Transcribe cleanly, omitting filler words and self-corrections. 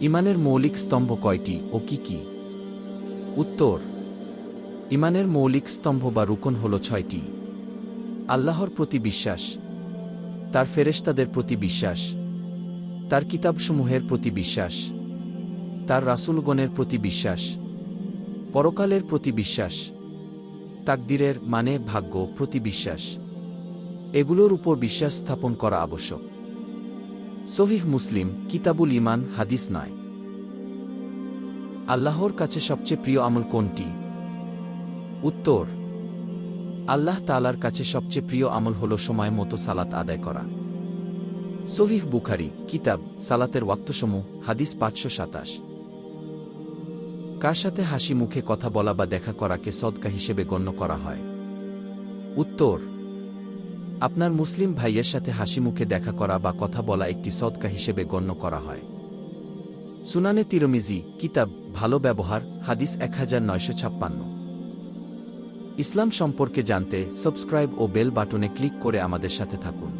ঈমানের মৌলিক স্তম্ভ কয়টি ও কি কি? উত্তর: ঈমানের মৌলিক স্তম্ভ বা রুকন হল 6টি। আল্লাহর প্রতি বিশ্বাস, তার ফেরেশতাদের প্রতি বিশ্বাস, তার কিতাবসমূহের প্রতি বিশ্বাস, তার রাসূলগণের প্রতি বিশ্বাস, পরকালের প্রতি বিশ্বাস, তাকদীরের মানে ভাগ্য প্রতি বিশ্বাস। এগুলোর উপর বিশ্বাস স্থাপন করা আবশ্যক। সহিহ মুসলিম, কিতাবুল ঈমান, হাদিস 9। আল্লাহর কাছে সবচেয়ে প্রিয় আমল কোনটি? উত্তর: আল্লাহ তাআলার কাছে সবচেয়ে প্রিয় আমল হল সময় মতো সালাত আদায় করা। সহিহ বুখারী, কিতাব সালাতের ওয়াক্তসমূহ, হাদিস 527। কার সাথে হাসি মুখে কথা বলা বা দেখা করাকে সদকা হিসেবে গণ্য করা হয়? উত্তর: আপনার মুসলিম ভাইয়ের সাথে হাসিমুখে দেখা করা বা কথা বলা একটি সদকা হিসেবে গণ্য করা হয়। সুনানে তিরমিজি, কিতাব ভালো ব্যবহার, হাদিস 1956। ইসলাম সম্পর্কে জানতে সাবস্ক্রাইব ও বেল বাটনে ক্লিক করে আমাদের সাথে থাকুন।